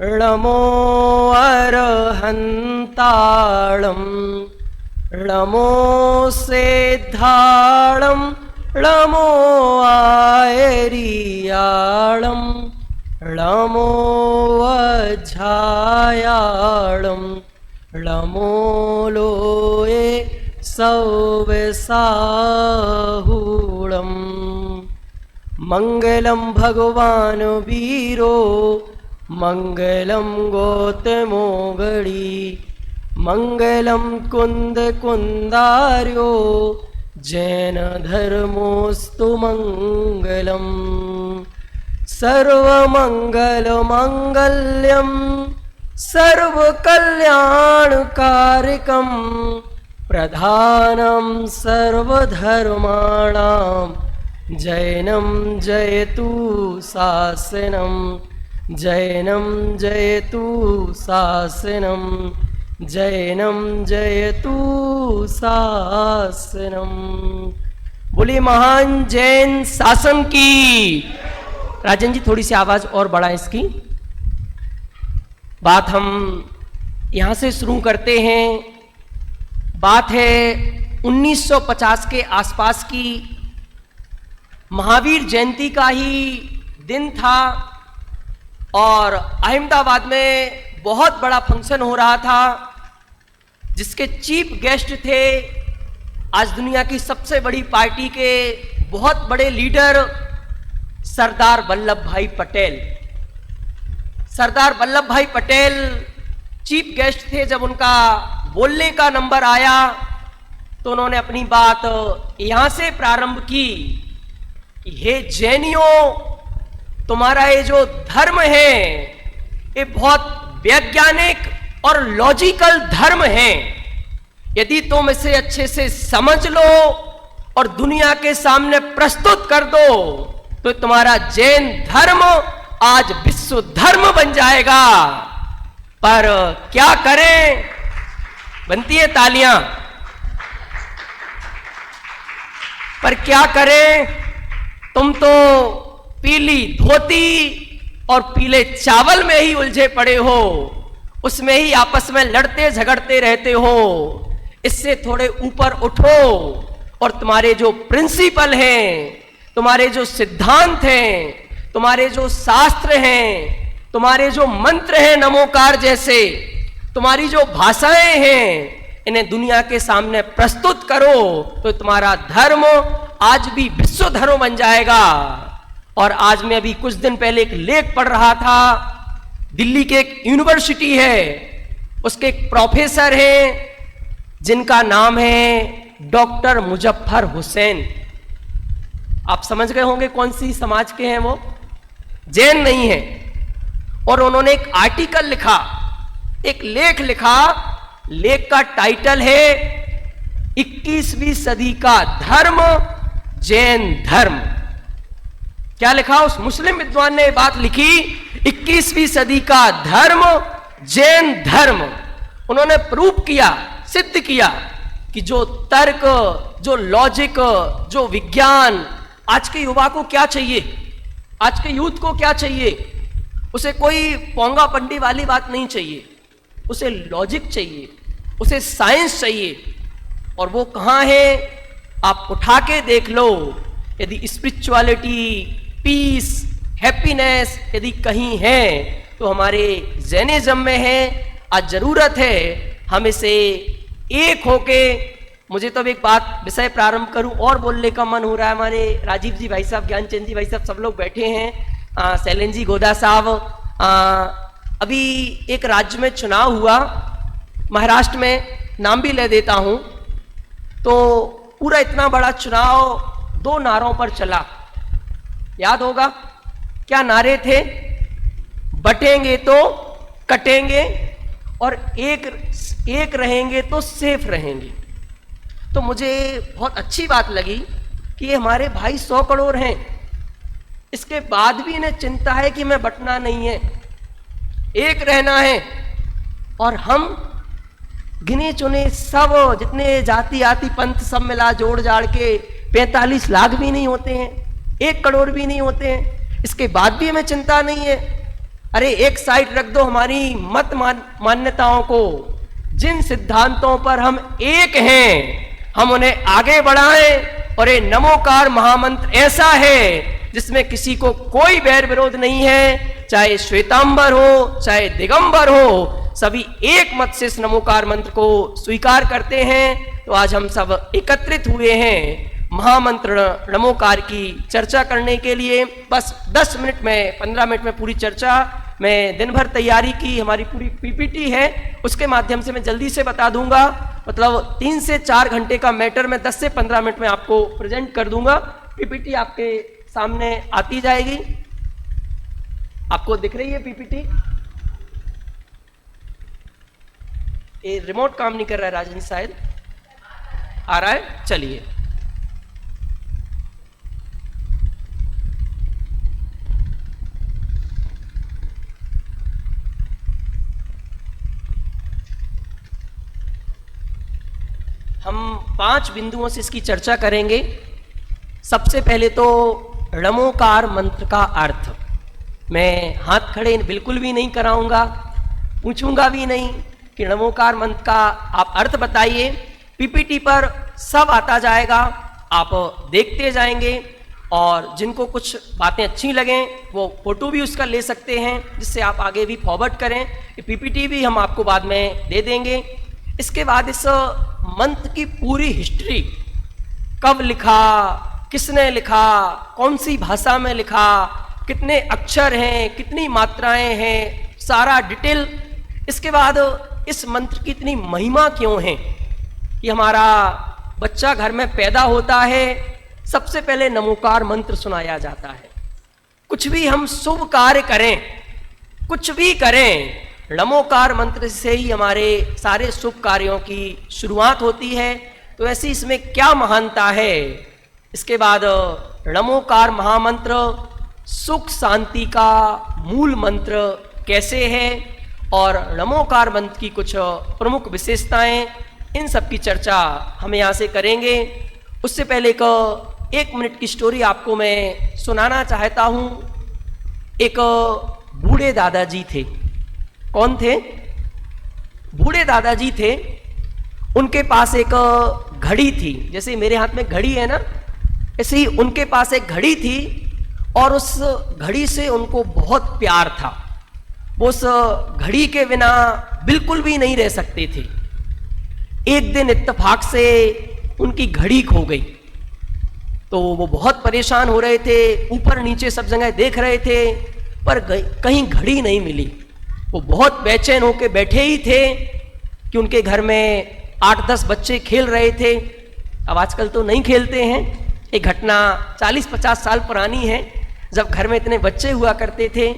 नमो अरहन्ताळं नमो सेद्धाळं नमो आयरियाळं नमो वज्झायाळं नमो लोये सौवसाहुळं मंगलं भगवान वीरो मंगलं गौतमो गणी मंगलं कुंद कुंदार्यो जैन धर्मोस्तु मंगलम् सर्वमंगल मंगल्यं सर्वकल्याणकारकं प्रधानं सर्वधर्माणां जैनं जयतु शासनं जैनं जयतु शासनं जैनं जयतु शासनं। बोलिए महान जैन शासन की। राजन जी थोड़ी सी आवाज और बढ़ाएं इसकी। बात हम यहां से शुरू करते हैं। बात है 1950 के आसपास की। महावीर जयंती का ही दिन था और अहमदाबाद में बहुत बड़ा फंक्शन हो रहा था जिसके चीफ गेस्ट थे आज दुनिया की सबसे बड़ी पार्टी के बहुत बड़े लीडर सरदार वल्लभ भाई पटेल। सरदार वल्लभ भाई पटेल चीफ गेस्ट थे। जब उनका बोलने का नंबर आया तो उन्होंने अपनी बात यहां से प्रारंभ की कि हे जैनियों, तुम्हारा ये जो धर्म है ये बहुत वैज्ञानिक और लॉजिकल धर्म है। यदि तुम इसे अच्छे से समझ लो और दुनिया के सामने प्रस्तुत कर दो तो तुम्हारा जैन धर्म आज विश्व धर्म बन जाएगा। पर क्या करें? बनती है तालियां। पर क्या करें? तुम तो पीली धोती और पीले चावल में ही उलझे पड़े हो, उसमें ही आपस में लड़ते झगड़ते रहते हो। इससे थोड़े ऊपर उठो और तुम्हारे जो प्रिंसिपल हैं, तुम्हारे जो सिद्धांत हैं, तुम्हारे जो शास्त्र हैं, तुम्हारे जो मंत्र हैं नमोकार जैसे, तुम्हारी जो भाषाएं हैं, इन्हें दुनिया के सामने प्रस्तुत करो तो तुम्हारा धर्म आज भी विश्व धर्म बन जाएगा। और आज मैं अभी कुछ दिन पहले एक लेख पढ़ रहा था। दिल्ली के एक यूनिवर्सिटी है, उसके एक प्रोफेसर हैं जिनका नाम है डॉक्टर मुजफ्फर हुसैन। आप समझ गए होंगे कौन सी समाज के हैं वो, जैन नहीं है। और उन्होंने एक आर्टिकल लिखा, एक लेख लिखा। लेख का टाइटल है 21वीं सदी का धर्म जैन धर्म। क्या लिखा? उस मुस्लिम विद्वान ने बात लिखी, 21वीं सदी का धर्म जैन धर्म। उन्होंने प्रूव किया, सिद्ध किया कि जो तर्क, जो लॉजिक, जो विज्ञान, आज के युवा को क्या चाहिए, आज के यूथ को क्या चाहिए? उसे कोई पोंगा पंडी वाली बात नहीं चाहिए, उसे लॉजिक चाहिए, उसे साइंस चाहिए। और वो कहाँ है? आप उठा के देख लो। यदि स्पिरिचुअलिटी, पीस, हैप्पीनेस यदि कहीं है तो हमारे जैनिज्म में है। आज जरूरत है हम इसे एक होके। मुझे तो अब एक बात विषय प्रारंभ करूं और बोलने का मन हो रहा है। हमारे राजीव जी भाई साहब, ज्ञानचंद जी भाई साहब, सब लोग बैठे हैं, शैलेंद्र जी गोदा साहब। अभी एक राज्य में चुनाव हुआ, महाराष्ट्र में, नाम भी ले देता हूं। तो पूरा इतना बड़ा चुनाव 2 नारों पर चला। याद होगा क्या नारे थे? बटेंगे तो कटेंगे और एक रहेंगे तो सेफ रहेंगे। तो मुझे बहुत अच्छी बात लगी कि ये हमारे भाई 100 करोड़ हैं, इसके बाद भी इन्हें चिंता है कि मैं बटना नहीं है, एक रहना है। और हम गिने चुने सब जितने जाति आति पंथ सब मिला जोड़ जाड़ के 45 लाख भी नहीं होते हैं, 1 करोड़ भी नहीं होते हैं, इसके बाद भी हमें चिंता नहीं है। अरे एक साइड रख दो हमारी मत मान्यताओं को, जिन सिद्धांतों पर हम एक हैं हम उन्हें आगे बढ़ाएं। और ये नमोकार महामंत्र ऐसा है जिसमें किसी को कोई बैर विरोध नहीं है, चाहे श्वेतांबर हो चाहे दिगंबर हो, सभी एक मत से इस नमोकार मंत्र को स्वीकार करते हैं। तो आज हम सब एकत्रित हुए हैं महामंत्र नमोकार की चर्चा करने के लिए। बस 10 मिनट में 15 मिनट में पूरी चर्चा, मैं दिन भर तैयारी की, हमारी पूरी पीपीटी है, उसके माध्यम से मैं जल्दी से बता दूंगा। मतलब 3 से 4 घंटे का मैटर मैं 10 से 15 मिनट में आपको प्रेजेंट कर दूंगा। पीपीटी आपके सामने आती जाएगी, आपको दिख रही है पीपीटी? ये रिमोट काम नहीं कर रहा है राजन, शायद आ रहा है, चलिए। हम 5 बिंदुओं से इसकी चर्चा करेंगे। सबसे पहले तो नमोकार मंत्र का अर्थ। मैं हाथ खड़े बिल्कुल भी नहीं कराऊंगा, पूछूंगा भी नहीं कि नमोकार मंत्र का आप अर्थ बताइए। पीपीटी पर सब आता जाएगा, आप देखते जाएंगे और जिनको कुछ बातें अच्छी लगें वो फोटो भी उसका ले सकते हैं, जिससे आप आगे भी फॉरवर्ड करें। पीपीटी भी हम आपको बाद में दे देंगे। इसके बाद इस मंत्र की पूरी हिस्ट्री, कब लिखा, किसने लिखा, कौन सी भाषा में लिखा, कितने अक्षर हैं, कितनी मात्राएं हैं, सारा डिटेल। इसके बाद इस मंत्र की इतनी महिमा क्यों है कि हमारा बच्चा घर में पैदा होता है, सबसे पहले नमोकार मंत्र सुनाया जाता है। कुछ भी हम शुभ कार्य करें, कुछ भी करें, नमोकार मंत्र से ही हमारे सारे शुभ कार्यों की शुरुआत होती है। तो ऐसी इसमें क्या महानता है। इसके बाद नमोकार महामंत्र सुख शांति का मूल मंत्र कैसे है और नमोकार मंत्र की कुछ प्रमुख विशेषताएं, इन सब की चर्चा हम यहाँ से करेंगे। उससे पहले 1 मिनट की स्टोरी आपको मैं सुनाना चाहता हूँ। एक बूढ़े दादाजी थे। कौन थे? बूढ़े दादाजी थे। उनके पास एक घड़ी थी, जैसे मेरे हाथ में घड़ी है ना, ऐसे ही उनके पास एक घड़ी थी और उस घड़ी से उनको बहुत प्यार था। वो उस घड़ी के बिना बिल्कुल भी नहीं रह सकते थे। एक दिन इत्तेफाक से उनकी घड़ी खो गई, तो वो बहुत परेशान हो रहे थे, ऊपर नीचे सब जगह देख रहे थे, पर कहीं घड़ी नहीं मिली। वो बहुत बेचैन होकर बैठे ही थे कि उनके घर में 8-10 बच्चे खेल रहे थे। अब आजकल तो नहीं खेलते हैं, एक घटना 40-50 साल पुरानी है। जब घर में इतने बच्चे हुआ करते थे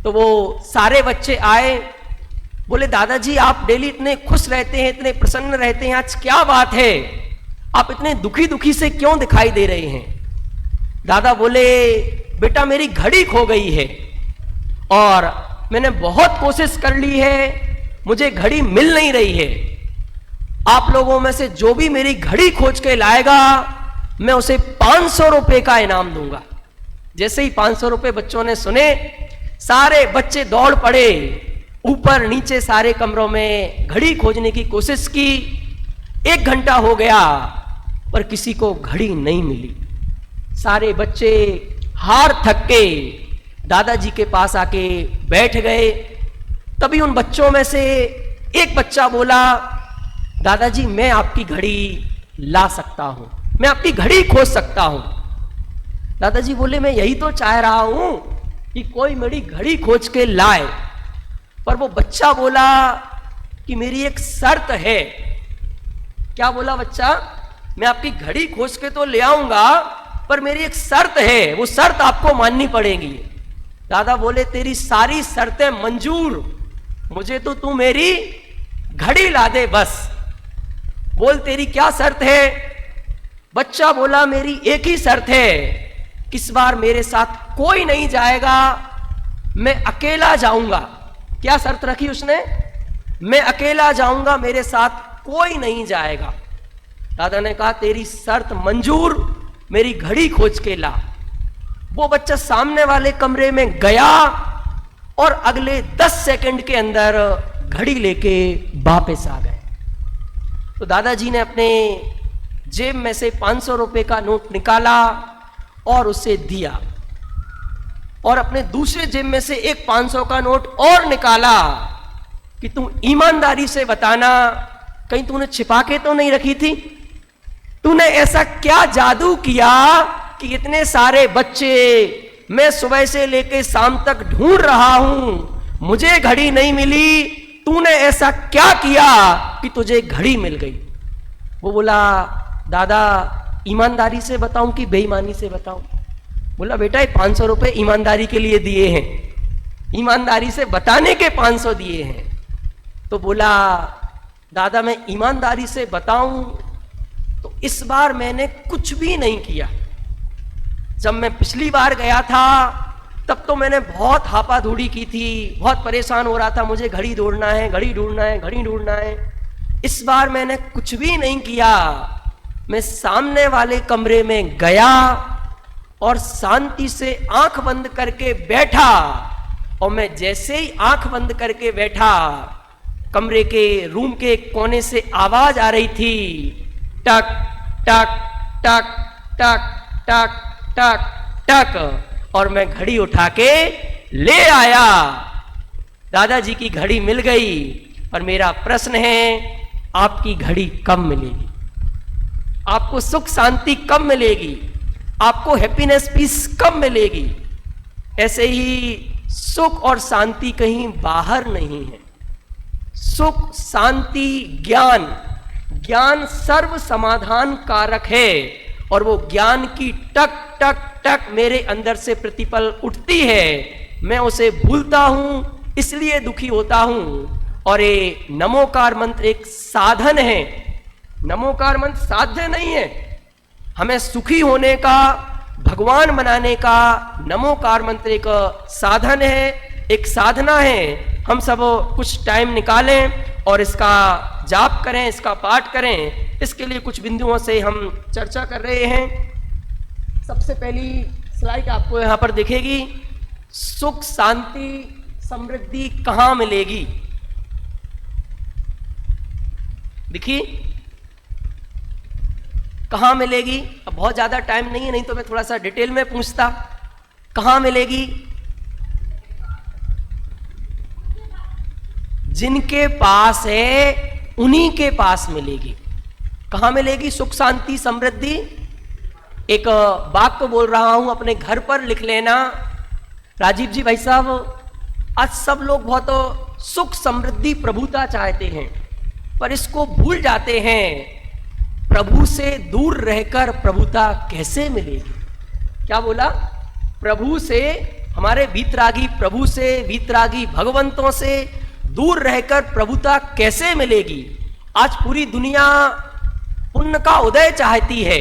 तो वो सारे बच्चे आए, बोले दादाजी आप डेली इतने खुश रहते हैं, इतने प्रसन्न रहते हैं, आज क्या बात है, आप इतने दुखी दुखी से क्यों दिखाई दे रहे हैं? दादा बोले बेटा मेरी घड़ी खो गई है और मैंने बहुत कोशिश कर ली है, मुझे घड़ी मिल नहीं रही है। आप लोगों में से जो भी मेरी घड़ी खोज के लाएगा मैं उसे 500 रुपए का इनाम दूंगा। जैसे ही 500 रुपए बच्चों ने सुने, सारे बच्चे दौड़ पड़े, ऊपर नीचे सारे कमरों में घड़ी खोजने की कोशिश की। 1 घंटा हो गया पर किसी को घड़ी नहीं मिली। सारे बच्चे हार थक के दादाजी के पास आके बैठ गए। तभी उन बच्चों में से एक बच्चा बोला दादाजी मैं आपकी घड़ी ला सकता हूं, मैं आपकी घड़ी खोज सकता हूं। दादाजी बोले मैं यही तो चाह रहा हूं कि कोई मेरी घड़ी खोज के लाए। पर वो बच्चा बोला कि मेरी एक शर्त है। क्या बोला बच्चा? मैं आपकी घड़ी खोज के तो ले आऊंगा पर मेरी एक शर्त है, वो शर्त आपको माननी पड़ेगी। दादा बोले तेरी सारी शर्तें मंजूर, मुझे तो तू मेरी घड़ी ला दे बस। बोल तेरी क्या शर्त है? बच्चा बोला मेरी एक ही शर्त है, इस बार मेरे साथ कोई नहीं जाएगा, मैं अकेला जाऊंगा। क्या शर्त रखी उसने? मैं अकेला जाऊंगा, मेरे साथ कोई नहीं जाएगा। दादा ने कहा तेरी शर्त मंजूर, मेरी घड़ी खोज के ला। वो बच्चा सामने वाले कमरे में गया और अगले 10 सेकंड के अंदर घड़ी लेके वापस आ गए। तो दादाजी ने अपने जेब में से 500 रुपए का नोट निकाला और उसे दिया, और अपने दूसरे जेब में से एक 500 का नोट और निकाला कि तू ईमानदारी से बताना, कहीं तूने छिपा के तो नहीं रखी थी? तूने ऐसा क्या जादू किया कि इतने सारे बच्चे मैं सुबह से लेके शाम तक ढूंढ रहा हूं, मुझे घड़ी नहीं मिली, तूने ऐसा क्या किया कि तुझे घड़ी मिल गई? वो बोला, दादा ईमानदारी से बताऊं कि बेईमानी से बताऊं? बोला, बेटा ये 500 रुपए ईमानदारी के लिए दिए हैं, ईमानदारी से बताने के 500 दिए हैं। तो बोला, दादा मैं ईमानदारी से बताऊं तो इस बार मैंने कुछ भी नहीं किया। जब मैं पिछली बार गया था तब तो मैंने बहुत हापाधूड़ी की थी, बहुत परेशान हो रहा था, मुझे घड़ी ढूंढना है, घड़ी ढूंढना है, घड़ी ढूंढना है। इस बार मैंने कुछ भी नहीं किया। मैं सामने वाले कमरे में गया और शांति से आंख बंद करके बैठा, और मैं जैसे ही आंख बंद करके बैठा, कमरे के रूम के कोने से आवाज आ रही थी, टक टक टक टक टक टक टक, और मैं घड़ी उठा के ले आया। दादाजी की घड़ी मिल गई। और मेरा प्रश्न है, आपकी घड़ी कब मिलेगी? आपको सुख शांति कब मिलेगी? आपको हैप्पीनेस पीस कब मिलेगी? ऐसे ही सुख और शांति कहीं बाहर नहीं है। सुख शांति ज्ञान, ज्ञान सर्व समाधान कारक है, और वो ज्ञान की टक टक टक मेरे अंदर से प्रतिपल उठती है। मैं उसे भूलता हूं, इसलिए दुखी होता हूं। और ये नमोकार मंत्र एक साधन है। नमोकार मंत्र साध्य नहीं है। हमें सुखी होने का, भगवान बनाने का नमोकार मंत्र एक साधन है, एक साधना है। हम सब कुछ टाइम निकालें और इसका जाप करें, इसका पाठ करें। इसके लिए कुछ बिंदुओं से हम चर्चा कर रहे हैं। सबसे पहली स्लाइड आपको यहां पर दिखेगी, सुख शांति समृद्धि कहां मिलेगी? देखिए कहां मिलेगी। अब बहुत ज्यादा टाइम नहीं है, नहीं तो मैं थोड़ा सा डिटेल में पूछता। कहां मिलेगी? जिनके पास है उन्हीं के पास मिलेगी। कहां मिलेगी सुख शांति समृद्धि? एक वाक्य बोल रहा हूं, अपने घर पर लिख लेना। राजीव जी भाई साहब, आज सब लोग बहुत सुख समृद्धि प्रभुता चाहते हैं, पर इसको भूल जाते हैं, प्रभु से दूर रहकर प्रभुता कैसे मिलेगी? क्या बोला? प्रभु से, हमारे वीतरागी प्रभु से, वीतरागी भगवंतों से दूर रहकर प्रभुता कैसे मिलेगी? आज पूरी दुनिया पुण्य का उदय चाहती है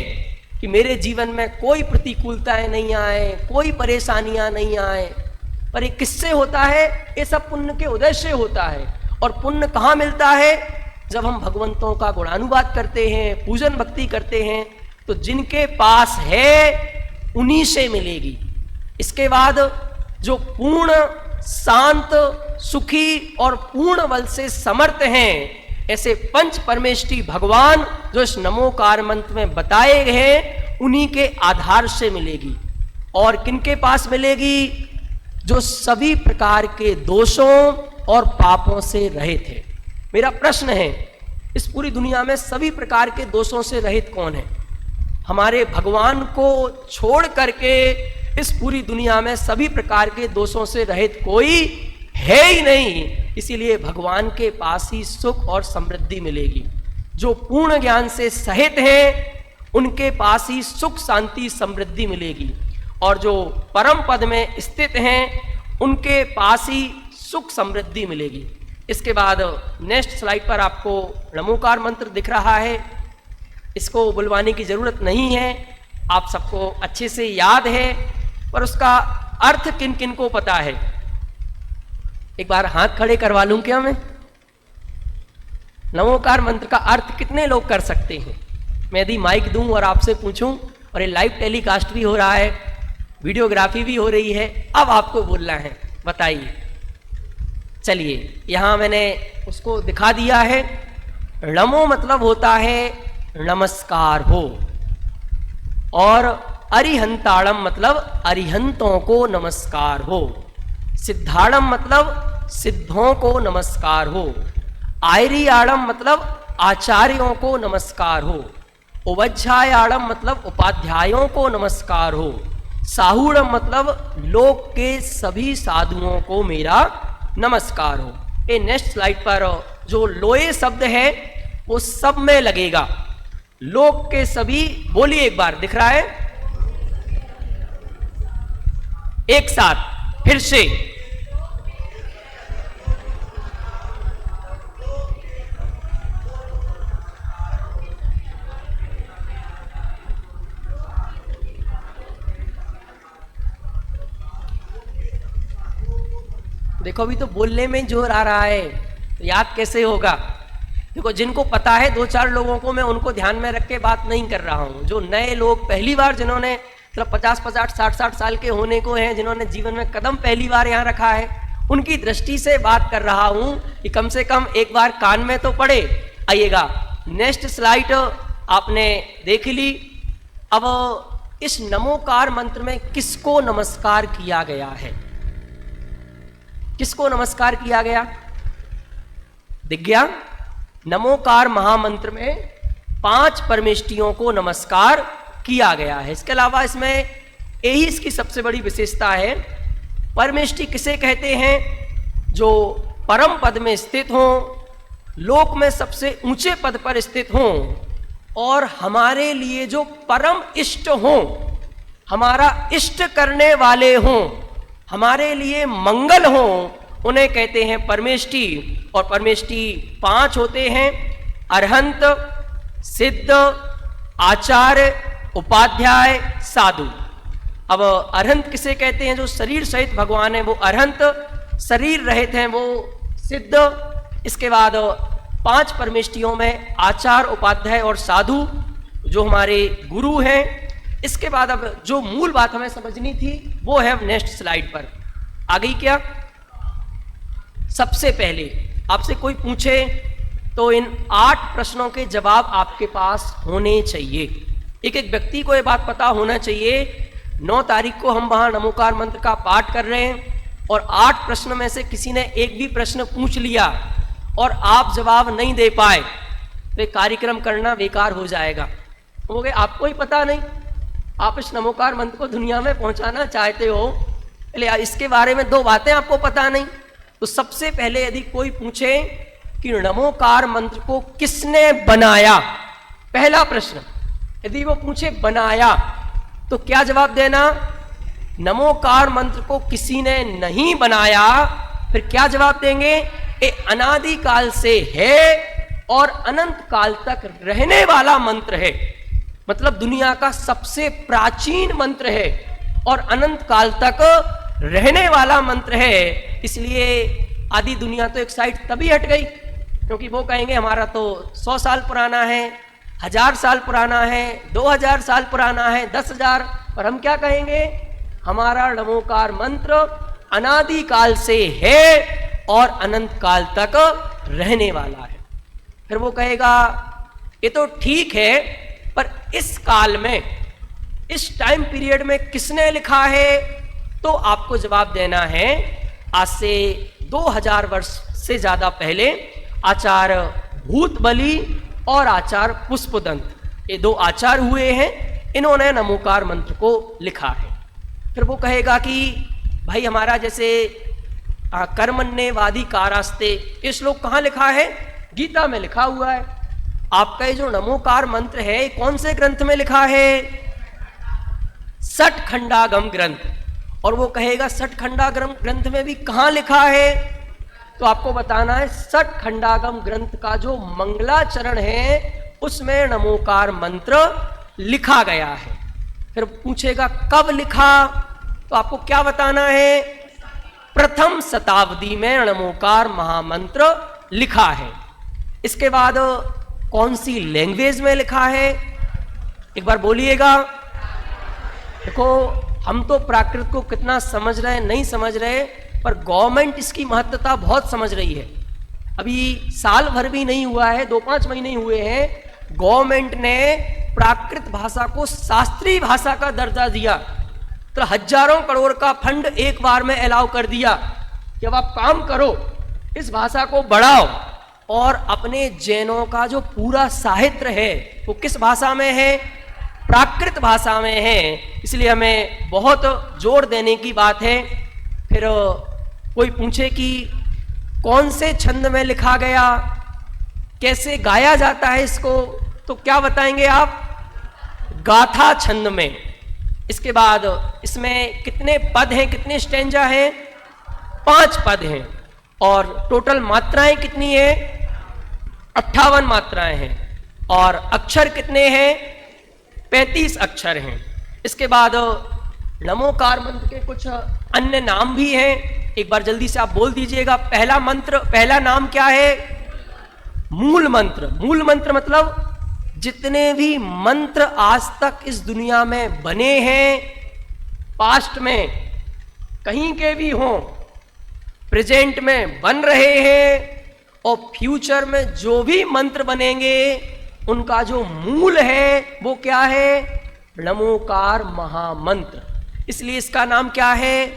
कि मेरे जीवन में कोई प्रतिकूलताएं नहीं आए, कोई परेशानियां नहीं आए। पर ये किससे होता है? ये सब पुण्य के उदय से होता है। और पुण्य कहाँ मिलता है? जब हम भगवंतों का गुणानुवाद करते हैं, पूजन भक्ति करते हैं, तो जिनके पास है उन्हीं से मिलेगी। इसके बाद जो पूर्ण शांत सुखी और पूर्ण बल से समर्थ हैं, ऐसे पंच परमेष्ठी भगवान जो इस नमोकार मंत्र में बताए गए हैं, उन्हीं के आधार से मिलेगी। और किनके पास मिलेगी? जो सभी प्रकार के दोषों और पापों से रहित है। मेरा प्रश्न है, इस पूरी दुनिया में सभी प्रकार के दोषों से रहित कौन है? हमारे भगवान को छोड़ करके इस पूरी दुनिया में सभी प्रकार के दोषों से रहित कोई है ही नहीं। इसीलिए भगवान के पास ही सुख और समृद्धि मिलेगी। जो पूर्ण ज्ञान से सहित हैं, उनके पास ही सुख शांति समृद्धि मिलेगी। और जो परम पद में स्थित हैं, उनके पास ही सुख समृद्धि मिलेगी। इसके बाद नेक्स्ट स्लाइड पर आपको नमोकार मंत्र दिख रहा है। इसको बुलवाने की जरूरत नहीं है, आप सबको अच्छे से याद है, पर उसका अर्थ किन किन को पता है? एक बार हाथ खड़े करवा लूं क्या मैं? नमोकार मंत्र का अर्थ कितने लोग कर सकते हैं? मैं यदि माइक दूं और आपसे पूछूं, और ये लाइव टेलीकास्ट भी हो रहा है, वीडियोग्राफी भी हो रही है, अब आपको बोलना है, बताइए चलिए यहां मैंने उसको दिखा दिया है। णमो मतलब होता है नमस्कार हो, और अरिहंताड़म मतलब अरिहंतों को नमस्कार हो, सिद्धाड़म मतलब सिद्धों को नमस्कार हो, आयरियाड़म मतलब आचार्यों को नमस्कार हो, उवज्झायाड़म मतलब उपाध्यायों को नमस्कार हो, साहूड़म मतलब लोक के सभी साधुओं को मेरा नमस्कार हो। ये नेक्स्ट स्लाइड पर जो लोए शब्द है वो सब में लगेगा। लोक के सभी, बोलिए एक बार, दिख रहा है? एक साथ फिर से, देखो अभी तो बोलने में जोर आ रहा है, तो याद कैसे होगा? देखो जिनको पता है, दो चार लोगों को मैं उनको ध्यान में रख के बात नहीं कर रहा हूं। जो नए लोग पहली बार, जिन्होंने मतलब 50-50 60-60 साल के होने को हैं, जिन्होंने जीवन में कदम पहली बार यहाँ रखा है, उनकी दृष्टि से बात कर रहा हूं कि कम से कम एक बार कान में तो पड़े। आइएगा, नेक्स्ट स्लाइड आपने देख ली। अब इस नमोकार मंत्र में किसको नमस्कार किया गया है? किसको नमस्कार किया गया? दिख गया? नमोकार महामंत्र में 5 परमेष्टियों को नमस्कार किया गया है। इसके अलावा इसमें यही इसकी सबसे बड़ी विशेषता है। परमेष्टि किसे कहते हैं? जो परम पद में स्थित हों, लोक में सबसे ऊंचे पद पर स्थित हों, और हमारे लिए जो परम इष्ट हों, हमारा इष्ट करने वाले हों, हमारे लिए मंगल हो, उन्हें कहते हैं परमेष्टि। और परमेष्टि 5 होते हैं: अरहंत, सिद्ध, आचार्य, उपाध्याय, साधु। अब अरहंत किसे कहते हैं? जो शरीर सहित भगवान है वो अरहंत, शरीर रहित हैं वो सिद्ध। इसके बाद 5 परमेष्टियों में आचार्य, उपाध्याय और साधु जो हमारे गुरु हैं। इसके बाद अब जो मूल बात हमें समझनी थी वो है अब नेक्स्ट स्लाइड पर आ गई क्या? सबसे पहले आपसे कोई पूछे तो इन 8 प्रश्नों के जवाब आपके पास होने चाहिए। एक एक व्यक्ति को ये बात पता होना चाहिए। 9 तारीख को हम वहां नमोकार मंत्र का पाठ कर रहे हैं, और 8 प्रश्न में से किसी ने एक भी प्रश्न पूछ लिया और आप जवाब नहीं दे पाए तो कार्यक्रम करना बेकार हो जाएगा। हो गए, आपको ही पता नहीं, आप इस नमोकार मंत्र को दुनिया में पहुंचाना चाहते हो, इसके बारे में 2 बातें आपको पता नहीं। तो सबसे पहले यदि कोई पूछे कि नमोकार मंत्र को किसने बनाया, पहला प्रश्न यदि वो पूछे बनाया, तो क्या जवाब देना? नमोकार मंत्र को किसी ने नहीं बनाया। फिर क्या जवाब देंगे? ये अनादि काल से है और अनंत काल तक रहने वाला मंत्र है। मतलब दुनिया का सबसे प्राचीन मंत्र है और अनंत काल तक रहने वाला मंत्र है। इसलिए आदि दुनिया तो एक साइड तभी हट गई क्योंकि वो कहेंगे हमारा तो 100 साल पुराना है, 1000 साल पुराना है, 2000 साल पुराना है, 10,000। और हम क्या कहेंगे? हमारा नमोकार मंत्र अनादि काल से है और अनंत काल तक रहने वाला है। फिर वो कहेगा ये तो ठीक है, पर इस काल में, इस टाइम पीरियड में किसने लिखा है? तो आपको जवाब देना है आज से 2000 वर्ष से ज्यादा पहले आचार्य भूतबली और आचार्य पुष्पदंत, ये 2 आचार्य हुए हैं, इन्होंने नमोकार मंत्र को लिखा है। फिर वो कहेगा कि भाई हमारा जैसे कर्मण्येवादी कारास्ते, ये श्लोक कहाँ लिखा है? गीता में लिखा हुआ है। आपका ये जो नमोकार मंत्र है कौन से ग्रंथ में लिखा है? 60 खंडागम ग्रंथ। और वो कहेगा 60 खंडागम ग्रंथ में भी कहाँ लिखा है? तो आपको बताना है 60 खंडागम ग्रंथ का जो मंगलाचरण है उसमें नमोकार मंत्र लिखा गया है। फिर पूछेगा कब लिखा? तो आपको क्या बताना है? प्रथम शताब्दी में नमोकार महामंत्र लिखा है। इसके बाद कौन सी लैंग्वेज में लिखा है? एक बार बोलिएगा। देखो हम तो प्राकृत को कितना समझ रहे हैं, नहीं समझ रहे, पर गवर्नमेंट इसकी महत्वता बहुत समझ रही है। अभी साल भर भी नहीं हुआ है, 2-5 महीने ही हुए हैं, गवर्नमेंट ने प्राकृत भाषा को शास्त्रीय भाषा का दर्जा दिया। तो हजारों करोड़ का फंड एक बार में अलाउ कर दिया कि अब आप काम करो, इस भाषा को बढ़ाओ। और अपने जैनों का जो पूरा साहित्य है वो किस भाषा में है? प्राकृत भाषा में है। इसलिए हमें बहुत जोर देने की बात है। फिर कोई पूछे कि कौन से छंद में लिखा गया, कैसे गाया जाता है इसको, तो क्या बताएंगे आप? गाथा छंद में। इसके बाद इसमें कितने पद हैं, कितने स्टैंजा हैं? 5 पद हैं। और टोटल मात्राएं कितनी है? 58 मात्राएं हैं। और अक्षर कितने हैं? 35 अक्षर हैं। इसके बाद नमोकार मंत्र के कुछ अन्य नाम भी हैं, एक बार जल्दी से आप बोल दीजिएगा। पहला मंत्र, पहला नाम क्या है? मूल मंत्र। मूल मंत्र मतलब जितने भी मंत्र आज तक इस दुनिया में बने हैं, पास्ट में कहीं के भी हों, प्रेजेंट में बन रहे हैं, और फ्यूचर में जो भी मंत्र बनेंगे उनका जो मूल है वो क्या है? नमोकार महामंत्र। इसलिए इसका नाम क्या है?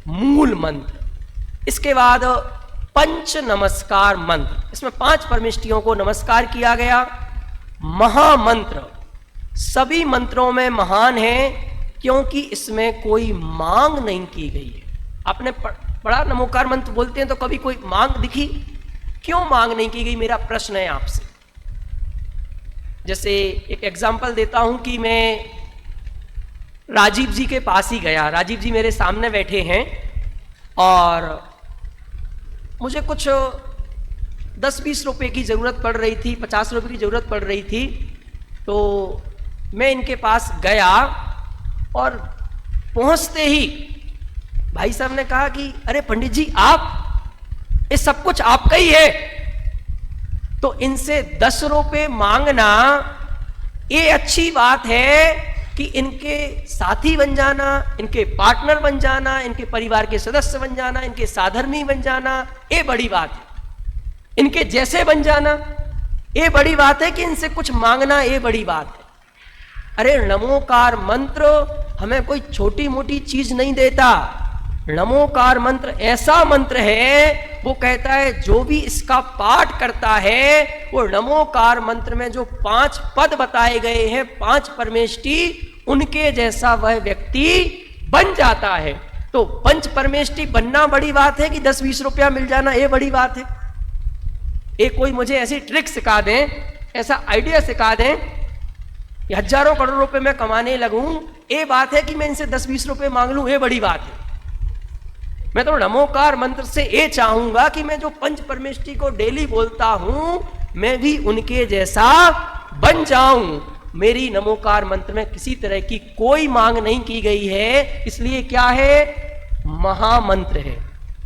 मूल मंत्र। इसके बाद पंच नमस्कार मंत्र, इसमें 5 परमेष्टियों को नमस्कार किया गया। महामंत्र सभी मंत्रों में महान है क्योंकि इसमें कोई मांग नहीं की गई है। आपने पढ़ा नमोकार मंत्र बोलते हैं तो कभी कोई मांग दिखी? क्यों मांग नहीं की गई, मेरा प्रश्न है आपसे। जैसे एक एग्जांपल देता हूं कि मैं राजीव जी के पास ही गया, राजीव जी मेरे सामने बैठे हैं और मुझे कुछ 10-20 रुपए की ज़रूरत पड़ रही थी, 50 रुपए की ज़रूरत पड़ रही थी। तो मैं इनके पास गया और पहुंचते ही भाई साहब ने कहा कि अरे पंडित जी, आप ये सब कुछ आपका ही है, तो इनसे 10 रुपए मांगना ये अच्छी बात है कि इनके साथी बन जाना, इनके पार्टनर बन जाना, इनके परिवार के सदस्य बन जाना, इनके साधर्मी बन जाना, ये बड़ी बात है। इनके जैसे बन जाना ये बड़ी बात है कि इनसे कुछ मांगना ये बड़ी बात है। अरे नमोकार मंत्र हमें कोई छोटी मोटी चीज नहीं देता। नमोकार मंत्र ऐसा मंत्र है, वो कहता है जो भी इसका पाठ करता है वो नमोकार मंत्र में जो 5 पद बताए गए हैं, 5 परमेष्टि, उनके जैसा वह व्यक्ति बन जाता है। तो पंच परमेष्टि बनना बड़ी बात है कि 10-20 रुपया मिल जाना ये बड़ी बात है। एक कोई मुझे ऐसी ट्रिक सिखा दें, ऐसा आइडिया सिखा दें कि हजारों करोड़ रुपए मैं कमाने लगूं, ये बात है कि मैं इनसे 10-20 रुपए मांग लूं, ये बड़ी बात है। मैं तो नमोकार मंत्र से ये चाहूंगा कि मैं जो पंच परमेष्टि को डेली बोलता हूं मैं भी उनके जैसा बन जाऊं। मेरी नमोकार मंत्र में किसी तरह की कोई मांग नहीं की गई है, इसलिए क्या है? महामंत्र है।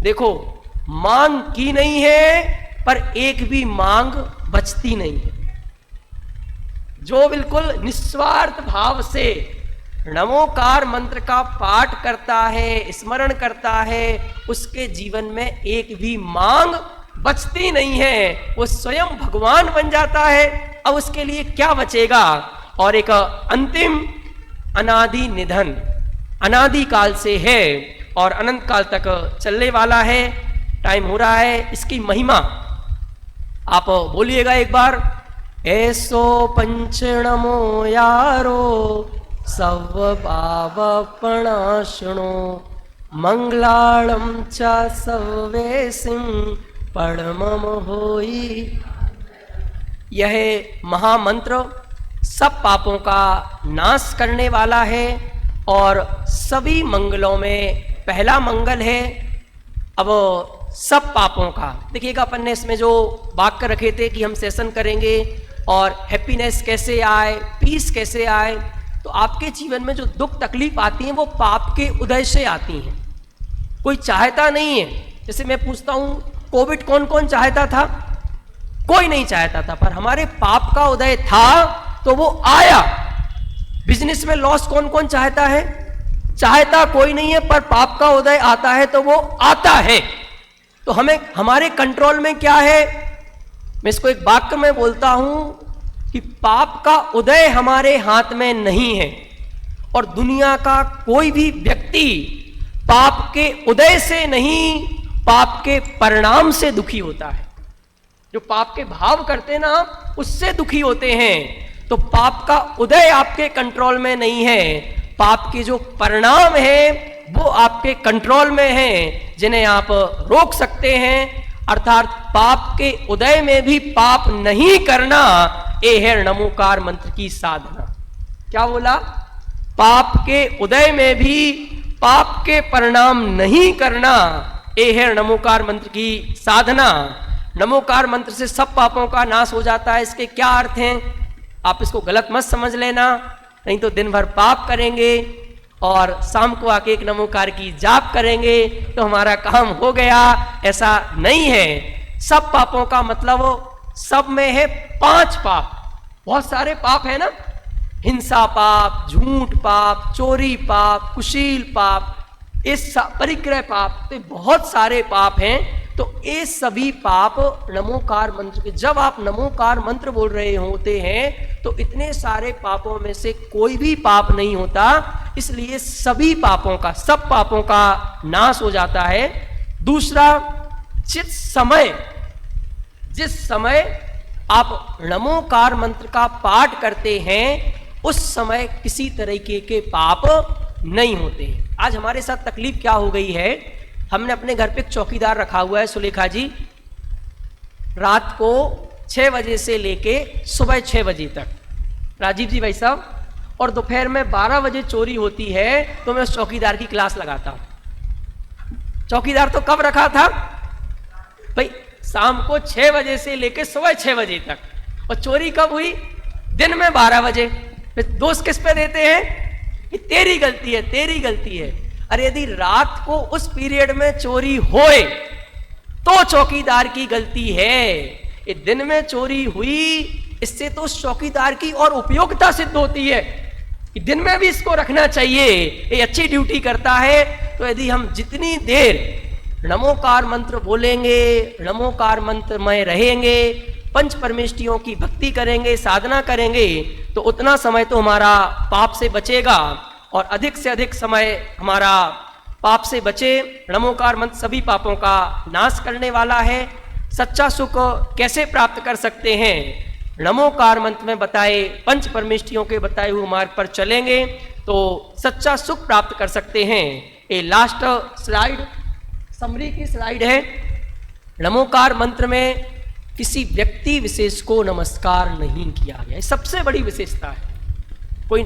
देखो, मांग की नहीं है पर एक भी मांग बचती नहीं है। जो बिल्कुल निस्वार्थ भाव से नमोकार मंत्र का पाठ करता है, स्मरण करता है, उसके जीवन में एक भी मांग बचती नहीं है, वो स्वयं भगवान बन जाता है। अब उसके लिए क्या बचेगा? और एक अंतिम अनादि निधन, अनादि काल से है और अनंत काल तक चलने वाला है। टाइम हो रहा है, इसकी महिमा आप बोलिएगा एक बार। ऐसो पंच नमो यारो सव पावपणाशुणो मंगलालम च सवेसिं परमम होई। यह महामंत्र सब पापों का नाश करने वाला है और सभी मंगलों में पहला मंगल है। अब सब पापों का देखिएगा, अपन ने इसमें जो वाक्य रखे थे कि हम सेशन करेंगे और हैप्पीनेस कैसे आए, पीस कैसे आए, तो आपके जीवन में जो दुख तकलीफ आती है वो पाप के उदय से आती हैं। कोई चाहता नहीं है। जैसे मैं पूछता हूँ, कोविड कौन कौन चाहता था? कोई नहीं चाहता था, पर हमारे पाप का उदय था तो वो आया। बिजनेस में लॉस कौन कौन चाहता है? चाहता कोई नहीं है, पर पाप का उदय आता है तो वो आता है। तो हमें, हमारे कंट्रोल में क्या है? मैं इसको एक वाक्य में बोलता हूं कि पाप का उदय हमारे हाथ में नहीं है, और दुनिया का कोई भी व्यक्ति पाप के उदय से नहीं, पाप के परिणाम से दुखी होता है। जो पाप के भाव करते ना, उससे दुखी होते हैं। तो पाप का उदय आपके कंट्रोल में नहीं है, पाप के जो परिणाम है वो आपके कंट्रोल में है, जिन्हें आप रोक सकते हैं। अर्थात पाप के उदय में भी पाप नहीं करना, ये है नमोकार मंत्र की साधना। क्या बोला? पाप के उदय में भी पाप के परिणाम नहीं करना, ये है नमोकार मंत्र की साधना। नमोकार मंत्र से सब पापों का नाश हो जाता है। इसके क्या अर्थ हैं? आप इसको गलत मत समझ लेना, नहीं तो दिन भर पाप करेंगे और शाम को आके एक नमोकार की जाप करेंगे तो हमारा काम हो गया। ऐसा नहीं है। सब पापों का मतलब सब में है 5 पाप। बहुत सारे पाप है ना, हिंसा पाप, झूठ पाप, चोरी पाप, कुशील पाप, इस परिग्रह पाप, तो बहुत सारे पाप हैं। तो ये सभी पाप नमोकार मंत्र के, जब आप नमोकार मंत्र बोल रहे होते हैं तो इतने सारे पापों में से कोई भी पाप नहीं होता, इसलिए सभी पापों का, सब पापों का नाश हो जाता है। दूसरा, जिस समय आप नमोकार मंत्र का पाठ करते हैं उस समय किसी तरीके के पाप नहीं होते हैं। आज हमारे साथ तकलीफ क्या हो गई है, हमने अपने घर पे एक चौकीदार रखा हुआ है, सुलेखा जी। रात को 6 बजे से लेके सुबह 6 बजे तक, राजीव जी भाई साहब, और दोपहर में 12 बजे चोरी होती है तो मैं उस चौकीदार की क्लास लगाता हूं। चौकीदार तो कब रखा था भाई? शाम को 6 बजे से लेके सुबह 6 बजे तक। और चोरी कब हुई? दिन में 12 बजे। दोस्त किस पे देते हैं कि तेरी गलती है, तेरी गलती है। अरे यदि रात को उस पीरियड में चोरी होए तो चौकीदार की गलती है। ये दिन में चोरी हुई, इससे तो उस चौकीदार की और उपयोगिता सिद्ध होती है कि दिन में भी इसको रखना चाहिए, ये अच्छी ड्यूटी करता है। तो यदि हम जितनी देर नमोकार मंत्र बोलेंगे, नमोकार मंत्र में रहेंगे, पंच परमेष्टियों की भक्ति करेंगे, साधना करेंगे, तो उतना समय तो हमारा पाप से बचेगा और अधिक से अधिक समय हमारा पाप से बचे। नमोकार मंत्र सभी पापों का नाश करने वाला है। सच्चा सुख कैसे प्राप्त कर सकते हैं? नमोकार मंत्र में बताए पंच परमेष्टियों के बताए हुए मार्ग पर चलेंगे तो सच्चा सुख प्राप्त कर सकते हैं। ये लास्ट स्लाइड, समरी की स्लाइड है। नमोकार मंत्र में किसी व्यक्ति विशेष को नमस्कार नहीं किया गया, सबसे बड़ी विशेषता है। कोई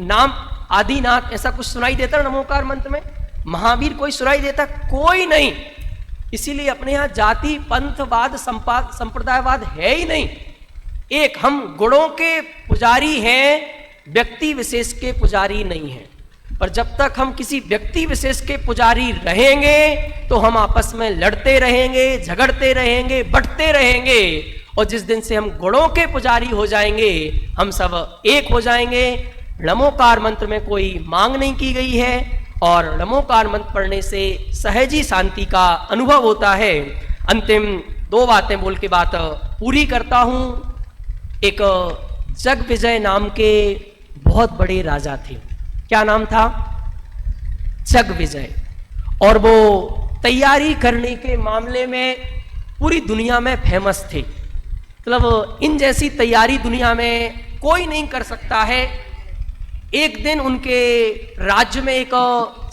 नाम आदिनाथ ऐसा कुछ सुनाई देता नमोकार मंत्र में? महावीर कोई सुनाई देता? कोई नहीं। इसीलिए अपने यहां जाति पंथवाद संप्रदायवाद है ही नहीं। एक हम गुणों के पुजारी हैं, व्यक्ति विशेष के पुजारी नहीं हैं। पर जब तक हम किसी व्यक्ति विशेष के पुजारी रहेंगे तो हम आपस में लड़ते रहेंगे, झगड़ते रहेंगे, बंटते रहेंगे। और जिस दिन से हम गुणों के पुजारी हो जाएंगे, हम सब एक हो जाएंगे। नमोकार मंत्र में कोई मांग नहीं की गई है और नमोकार मंत्र पढ़ने से सहजी शांति का अनुभव होता है। अंतिम 2 बातें बोल के बात पूरी करता हूं। एक जगविजय नाम के बहुत बड़े राजा थे। क्या नाम था? जगविजय। और वो तैयारी करने के मामले में पूरी दुनिया में फेमस थे। मतलब इन जैसी तैयारी दुनिया में कोई नहीं कर सकता है। एक दिन उनके राज्य में एक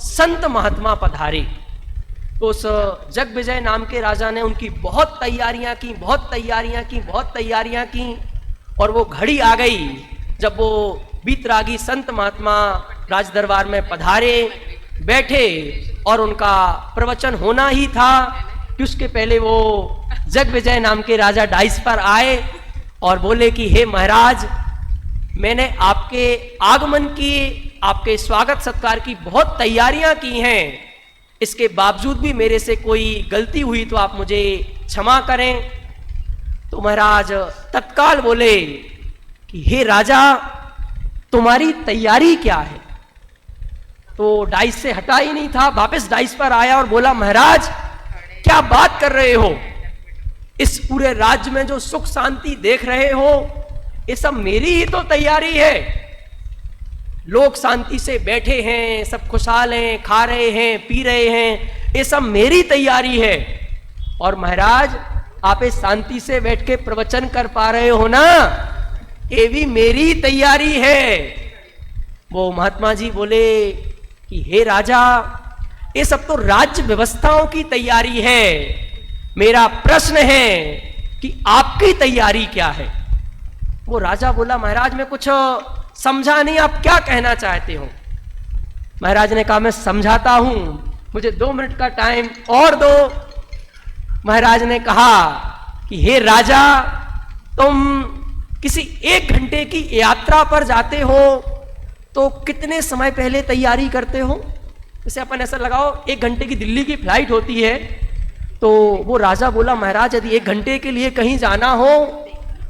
संत महात्मा पधारे तो उस जगविजय नाम के राजा ने उनकी बहुत तैयारियां की और वो घड़ी आ गई जब वो बीतरागी संत महात्मा राज दरबार में पधारे, बैठे और उनका प्रवचन होना ही था कि उसके पहले वो जगविजय नाम के राजा डाइस पर आए और बोले कि हे महाराज, मैंने आपके आगमन की, आपके स्वागत सत्कार की बहुत तैयारियां की हैं, इसके बावजूद भी मेरे से कोई गलती हुई तो आप मुझे क्षमा करें। तो महाराज तत्काल बोले कि हे राजा, तुम्हारी तैयारी क्या है? तो डाइस से हटा ही नहीं था, वापस डाइस पर आया और बोला, महाराज क्या बात कर रहे हो, इस पूरे राज्य में जो सुख शांति देख रहे हो ये सब मेरी ही तो तैयारी है। लोग शांति से बैठे हैं, सब खुशहाल हैं, खा रहे हैं, पी रहे हैं, ये सब मेरी तैयारी है। और महाराज आप इस शांति से बैठ के प्रवचन कर पा रहे हो ना, ये भी मेरी तैयारी है। वो महात्मा जी बोले कि हे राजा, ये सब तो राज्य व्यवस्थाओं की तैयारी है, मेरा प्रश्न है कि आपकी तैयारी क्या है। वो राजा बोला, महाराज मैं कुछ समझा नहीं, आप क्या कहना चाहते हो। महाराज ने कहा, मैं समझाता हूं, मुझे 2 मिनट का टाइम और दो। महाराज ने कहा कि हे राजा, तुम किसी 1 घंटे की यात्रा पर जाते हो तो कितने समय पहले तैयारी करते हो। जैसे अपन ऐसा लगाओ 1 घंटे की दिल्ली की फ्लाइट होती है, तो वो राजा बोला, महाराज यदि 1 घंटे के लिए कहीं जाना हो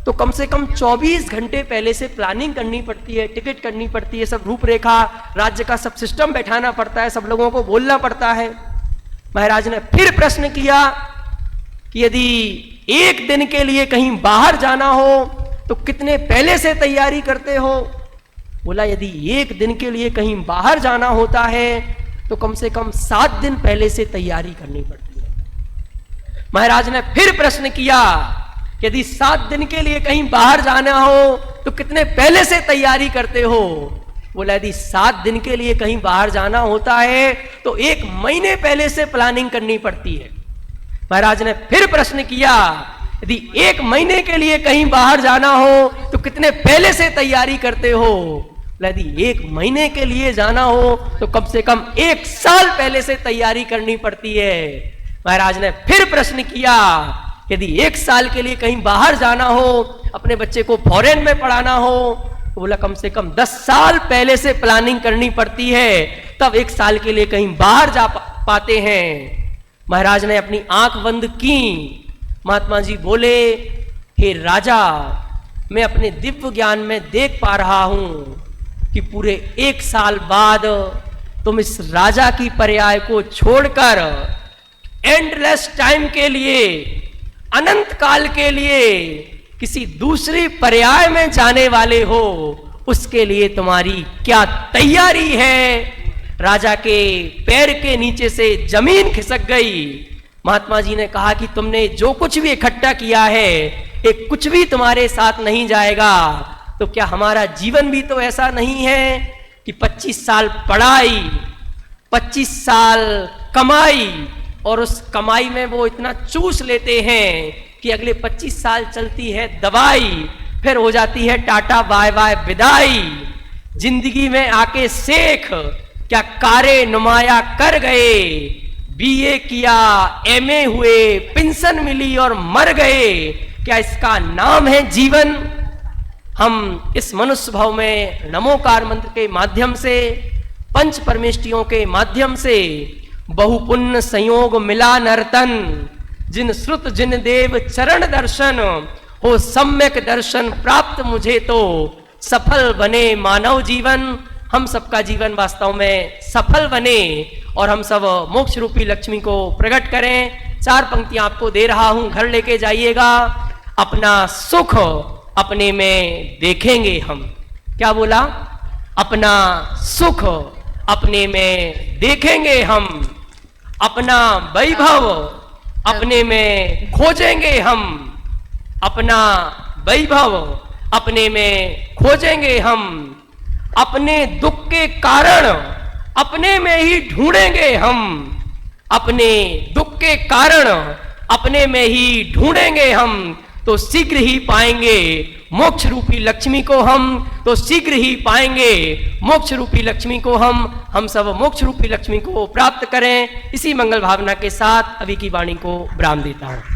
तो कम से कम 24 घंटे पहले से प्लानिंग करनी पड़ती है, टिकट करनी पड़ती है, सब रूपरेखा, राज्य का सब सिस्टम बैठाना पड़ता है, सब लोगों को बोलना पड़ता है। महाराज ने फिर प्रश्न किया कि यदि 1 दिन के लिए कहीं बाहर जाना हो तो कितने पहले से तैयारी करते हो। बोला, यदि 1 दिन के लिए कहीं बाहर जाना होता है तो कम से कम 7 दिन पहले से तैयारी करनी पड़ती है। महाराज ने फिर प्रश्न किया, यदि 7 दिन के लिए कहीं बाहर जाना हो तो कितने पहले से तैयारी करते हो। बोला, यदि 7 दिन के लिए कहीं बाहर जाना होता है तो 1 महीने पहले से प्लानिंग करनी पड़ती है। महाराज ने फिर प्रश्न किया, यदि 1 महीने के लिए कहीं बाहर जाना हो तो कितने पहले से तैयारी करते हो। यदि 1 महीने के लिए जाना हो तो कम से कम 1 साल पहले से तैयारी करनी पड़ती है। महाराज ने फिर प्रश्न किया, यदि 1 साल के लिए कहीं बाहर जाना हो, अपने बच्चे को फॉरेन में पढ़ाना हो, तो बोला कम से कम 10 साल पहले से प्लानिंग करनी पड़ती है, तब 1 साल के लिए कहीं बाहर जा पाते हैं। महाराज ने अपनी आंख बंद की। महात्मा जी बोले, हे राजा, मैं अपने दिव्य ज्ञान में देख पा रहा हूं कि पूरे 1 साल बाद तुम इस राजा की पर्याय को छोड़कर एंडलेस टाइम के लिए, अनंत काल के लिए किसी दूसरी पर्याय में जाने वाले हो। उसके लिए तुम्हारी क्या तैयारी है। राजा के पैर के नीचे से जमीन खिसक गई। महात्मा जी ने कहा कि तुमने जो कुछ भी इकट्ठा किया है ये कुछ भी तुम्हारे साथ नहीं जाएगा। तो क्या हमारा जीवन भी तो ऐसा नहीं है कि 25 साल पढ़ाई, 25 साल कमाई, और उस कमाई में वो इतना चूस लेते हैं कि अगले 25 साल चलती है दवाई, फिर हो जाती है टाटा बाय बाय विदाई। जिंदगी में आके शेख क्या कारे नुमाया कर गए, बीए किया, एमए हुए, पेंशन मिली और मर गए, क्या इसका नाम है जीवन। हम इस मनुष्य भाव में नमोकार मंत्र के माध्यम से, पंच परमेष्टियों के माध्यम से बहुपुण्य संयोग मिला नर्तन, जिन श्रुत जिन देव चरण दर्शन, हो सम्यक दर्शन प्राप्त मुझे तो सफल बने मानव जीवन। हम सबका जीवन वास्तव में सफल बने और हम सब मोक्ष रूपी लक्ष्मी को प्रकट करें। 4 पंक्तियां आपको दे रहा हूं, घर लेके जाइएगा। अपना सुख अपने में देखेंगे हम। क्या बोला? अपना सुख अपने में देखेंगे हम, अपना वैभव अपने में खोजेंगे हम, अपना वैभव अपने में खोजेंगे हम, अपने दुख के कारण अपने में ही ढूंढेंगे हम, अपने दुख के कारण अपने में ही ढूंढेंगे हम। तो शीघ्र ही पाएंगे मोक्ष रूपी लक्ष्मी को हम, तो शीघ्र ही पाएंगे मोक्ष रूपी लक्ष्मी को हम सब मोक्ष रूपी लक्ष्मी को प्राप्त करें। इसी मंगल भावना के साथ अभी की वाणी को विराम देता हूं।